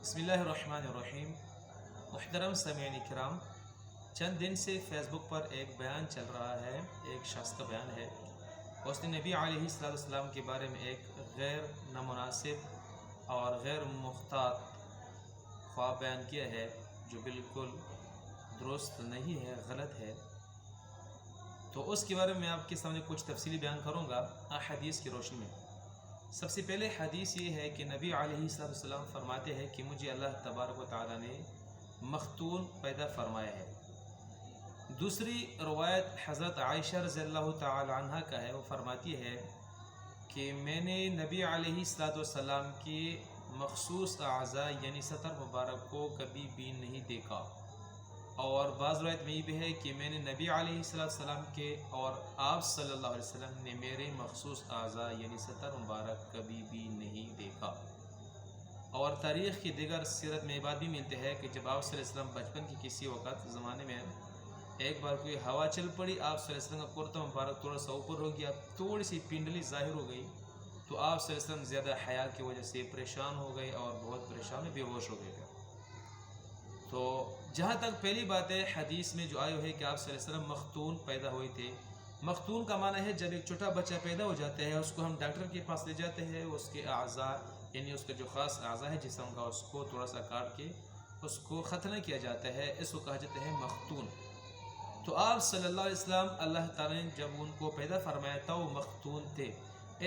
بسم اللہ الرحمن الرحیم۔ محترم سامعین کرام، چند دن سے فیس بک پر ایک بیان چل رہا ہے، ایک شخص کا بیان ہے۔ اس نے نبی علیہ السلام کے بارے میں ایک غیر نامناسب اور غیر محتاط خواب بیان کیا ہے، جو بالکل درست نہیں ہے، غلط ہے۔ تو اس کے بارے میں آپ کے سامنے کچھ تفصیلی بیان کروں گا احادیث کی روشنی میں۔ سب سے پہلے حدیث یہ ہے کہ نبی علیہ السلام فرماتے ہیں کہ مجھے اللہ تبارک و تعالیٰ نے مختون پیدا فرمایا ہے۔ دوسری روایت حضرت عائشہ رضی اللہ تعالی عنہ کا ہے، وہ فرماتی ہے کہ میں نے نبی علیہ السلام کے مخصوص اعضاء یعنی سطر مبارک کو کبھی بھی نہیں دیکھا، اور بعض روایت میں یہ بھی ہے کہ میں نے نبی علیہ السلام کے اور آپ صلی اللہ علیہ وسلم نے میرے مخصوص اعضاء یعنی سطر مبارک کبھی بھی نہیں دیکھا۔ اور تاریخ کی دیگر سیرت میں یہ بات بھی ملتی ہے کہ جب آپ صلی اللہ علیہ وسلم بچپن کی کسی وقت زمانے میں ایک بار کوئی ہوا چل پڑی، آپ صلی اللہ علیہ وسلم کا کرتا مبارک تھوڑا سا اوپر ہو گیا، تھوڑی سی پنڈلی ظاہر ہو گئی، تو آپ صلی اللہ علیہ وسلم زیادہ حیا کی وجہ سے پریشان ہو گئے اور بہت پریشان بے ہوش ہو گئے۔ تو جہاں تک پہلی بات ہے، حدیث میں جو آئے ہے کہ آپ صلی اللہ علیہ وسلم مختون پیدا ہوئے تھے۔ مختون کا معنی ہے جب ایک چھوٹا بچہ پیدا ہو جاتا ہے، اس کو ہم ڈاکٹر کے پاس لے جاتے ہیں، اس کے اعضاء یعنی اس کا جو خاص اعضاء ہے جسم کا، اس کو تھوڑا سا کاٹ کے اس کو ختنہ کیا جاتا ہے، اس کو کہا جاتا ہے مختون۔ تو آپ صلی اللہ علیہ وسلم اللہ تعالیٰ نے جب ان کو پیدا فرمایا تھا وہ مختون تھے۔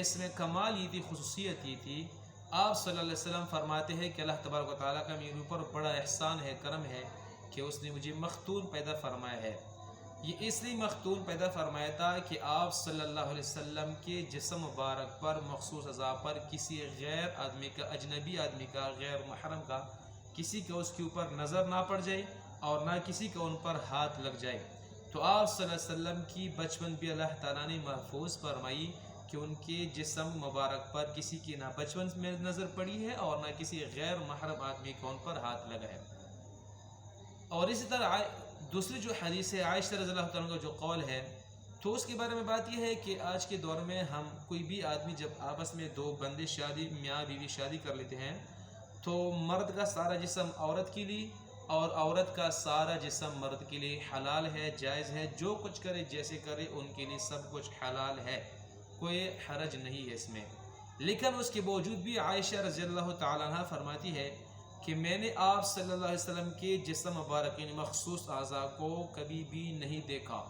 اس میں کمال یہ تھی، خصوصیت یہ تھی، آپ صلی اللہ علیہ وسلم فرماتے ہیں کہ اللہ تبارک و تعالیٰ کا میرے اوپر بڑا احسان ہے، کرم ہے کہ اس نے مجھے مختون پیدا فرمایا ہے۔ یہ اس لیے مختون پیدا فرمایا تھا کہ آپ صلی اللہ علیہ وسلم کے جسم مبارک پر مخصوص اعضاء پر کسی غیر آدمی کا، اجنبی آدمی کا، غیر محرم کا، کسی کا اس کے اوپر نظر نہ پڑ جائے اور نہ کسی کا ان پر ہاتھ لگ جائے۔ تو آپ صلی اللہ علیہ وسلم کی بچپن بھی اللہ تعالیٰ نے محفوظ فرمائی کہ ان کے جسم مبارک پر کسی کی نہ بچپن میں نظر پڑی ہے اور نہ کسی غیر محرم آدمی کو ان پر ہاتھ لگا ہے۔ اور اسی طرح دوسری جو حدیث ہے عائشہ رضی اللہ عنہ کا جو قول ہے، تو اس کے بارے میں بات یہ ہے کہ آج کے دور میں ہم کوئی بھی آدمی جب آپس میں دو بندے شادی، میاں بیوی شادی کر لیتے ہیں، تو مرد کا سارا جسم عورت کے لیے اور عورت کا سارا جسم مرد کے لیے حلال ہے، جائز ہے، جو کچھ کرے جیسے کرے ان کے لیے سب کچھ حلال ہے، کوئی حرج نہیں ہے اس میں۔ لیکن اس کے باوجود بھی عائشہ رضی اللہ تعالیٰ عنہ فرماتی ہے کہ میں نے آپ صلی اللہ علیہ وسلم کے جسم مبارک یعنی مخصوص اعضاء کو کبھی بھی نہیں دیکھا،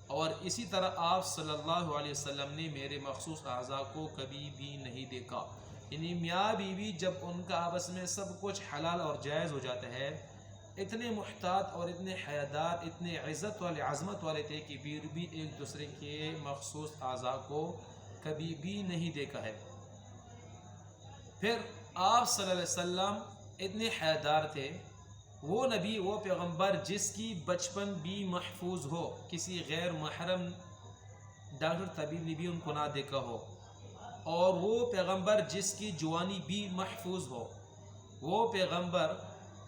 اور اسی طرح آپ صلی اللہ علیہ وسلم نے میرے مخصوص اعضاء کو کبھی بھی نہیں دیکھا۔ یعنی میاں بیوی جب ان کا آپس میں سب کچھ حلال اور جائز ہو جاتا ہے، اتنے محتاط اور اتنے حیادار، اتنے عزت والے، عظمت والے تھے کہ پھر بھی ایک دوسرے کے مخصوص اعضاء کو کبھی بھی نہیں دیکھا ہے۔ پھر آپ صلی اللہ علیہ وسلم اتنے حیادار تھے، وہ نبی، وہ پیغمبر جس کی بچپن بھی محفوظ ہو، کسی غیر محرم ڈاکٹر طبیب نے بھی ان کو نہ دیکھا ہو، اور وہ پیغمبر جس کی جوانی بھی محفوظ ہو، وہ پیغمبر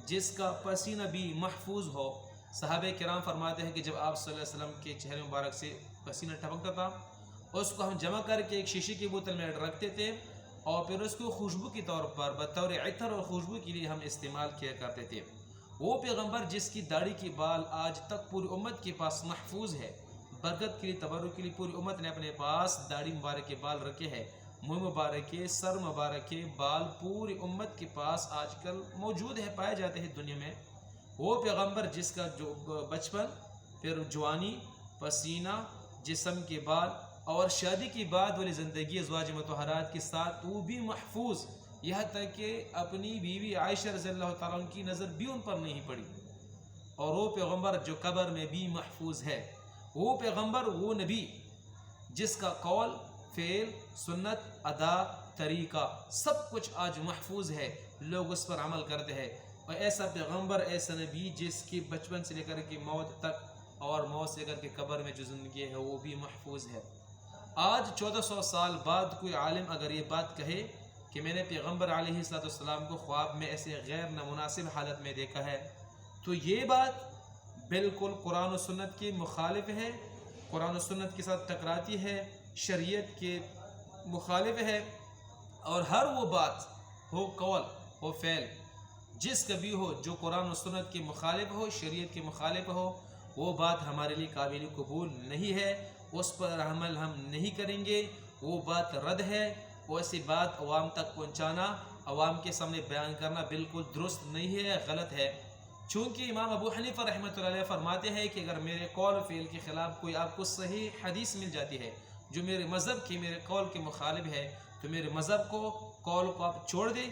جس کا پسینہ بھی محفوظ ہو۔ صحابہ کرام فرماتے ہیں کہ جب آپ صلی اللہ علیہ وسلم کے چہرے مبارک سے پسینہ ٹپکتا تھا، اس کو ہم جمع کر کے ایک شیشے کی بوتل میں رکھتے تھے، اور پھر اس کو خوشبو کے طور پر بطور عطر اور خوشبو کے لیے ہم استعمال کیا کرتے تھے۔ وہ پیغمبر جس کی داڑھی کے بال آج تک پوری امت کے پاس محفوظ ہے، برکت کے لیے، تبرک کے لیے پوری امت نے اپنے پاس داڑھی مبارک کے بال رکھے ہیں، منہ مبارک کے، سر مبارک کے بال پوری امت کے پاس آج کل موجود ہے، پائے جاتے ہیں دنیا میں۔ وہ پیغمبر جس کا جو بچپن، پھر جوانی، پسینہ، جسم کے بال اور شادی کی بعد والی زندگی ازواج مطہرات کے ساتھ وہ بھی محفوظ، یہاں تک کہ اپنی بیوی عائشہ رضی اللہ تعالیٰ عنہ کی نظر بھی ان پر نہیں پڑی۔ اور وہ پیغمبر جو قبر میں بھی محفوظ ہے، وہ پیغمبر، وہ نبی جس کا قول، فعل، سنت، ادا، طریقہ سب کچھ آج محفوظ ہے، لوگ اس پر عمل کرتے ہیں۔ اور ایسا پیغمبر، ایسا نبی جس کی بچپن سے لے کر کے موت تک اور موت سے لے کر کے قبر میں جو زندگی ہے وہ بھی محفوظ ہے۔ آج 1400 سال بعد کوئی عالم اگر یہ بات کہے کہ میں نے پیغمبر علیہ السلام کو خواب میں ایسے غیر نامناسب حالت میں دیکھا ہے، تو یہ بات بالکل قرآن و سنت کے مخالف ہے، قرآن و سنت کے ساتھ ٹکراتی ہے، شریعت کے مخالف ہے۔ اور ہر وہ بات، ہو قول، ہو فعل جس کا بھی ہو جو قرآن و سنت کے مخالف ہو، شریعت کے مخالف ہو، وہ بات ہمارے لیے قابل قبول نہیں ہے، اس پر عمل ہم نہیں کریں گے، وہ بات رد ہے۔ وہ ایسی بات عوام تک پہنچانا، عوام کے سامنے بیان کرنا بالکل درست نہیں ہے، غلط ہے۔ چونکہ امام ابو حنیفہ رحمۃ اللہ علیہ فرماتے ہیں کہ اگر میرے قول و فعل کے خلاف کوئی آپ کو صحیح حدیث مل جاتی ہے جو میرے مذہب کی، میرے قول کے مخالف ہے، تو میرے مذہب کو، قول کو آپ چھوڑ دیں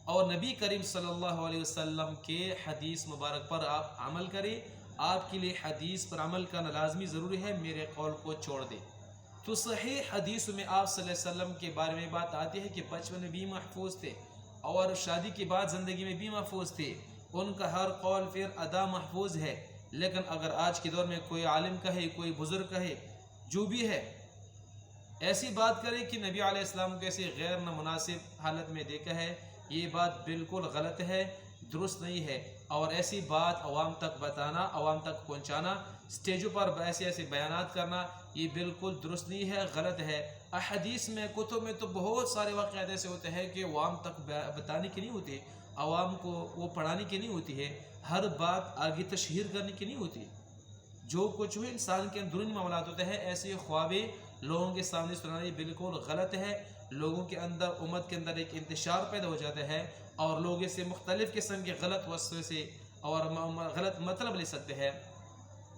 اور نبی کریم صلی اللہ علیہ وسلم کے حدیث مبارک پر آپ عمل کریں۔ آپ کے لیے حدیث پر عمل کرنا لازمی ضروری ہے، میرے قول کو چھوڑ دیں۔ تو صحیح حدیث میں آپ صلی اللہ علیہ وسلم کے بارے میں بات آتی ہے کہ بچپن میں بھی محفوظ تھے اور شادی کے بعد زندگی میں بھی محفوظ تھے، ان کا ہر قول فعل ادا محفوظ ہے۔ لیکن اگر آج کے دور میں کوئی عالم کہے، کوئی بزرگ کہے، جو بھی ہے، ایسی بات کرے کہ نبی علیہ السلام کو ایسی غیر نامناسب حالت میں دیکھا ہے، یہ بات بالکل غلط ہے، درست نہیں ہے۔ اور ایسی بات عوام تک بتانا، عوام تک پہنچانا، اسٹیجوں پر ایسے بیانات کرنا، یہ بالکل درست نہیں ہے، غلط ہے۔ احادیث میں، کتب میں تو بہت سارے واقعات ایسے ہوتے ہیں کہ عوام تک بتانے کی نہیں ہوتی، عوام کو وہ پڑھانے کی نہیں ہوتی ہے، ہر بات آگے تشہیر کرنے کی نہیں ہوتی۔ جو کچھ بھی انسان کے اندرونی معاملات ہوتے ہیں، ایسے خوابیں لوگوں کے سامنے سنانا بالکل غلط ہے۔ لوگوں کے اندر، امت کے اندر ایک انتشار پیدا ہو جاتا ہے اور لوگ اسے مختلف قسم کے غلط وسوسے سے اور غلط مطلب لے سکتے ہیں۔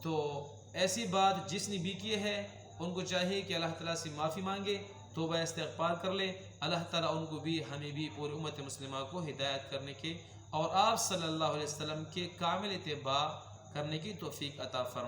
تو ایسی بات جس نے بھی کی ہے، ان کو چاہیے کہ اللہ تعالیٰ سے معافی مانگے، توبہ استغفار کر لے۔ اللہ تعالیٰ ان کو بھی، ہمیں بھی، پوری امت مسلمہ کو ہدایت کرنے کے اور آپ صلی اللہ علیہ وسلم کے کامل اتباع کرنے کی توفیق عطا فرمائے۔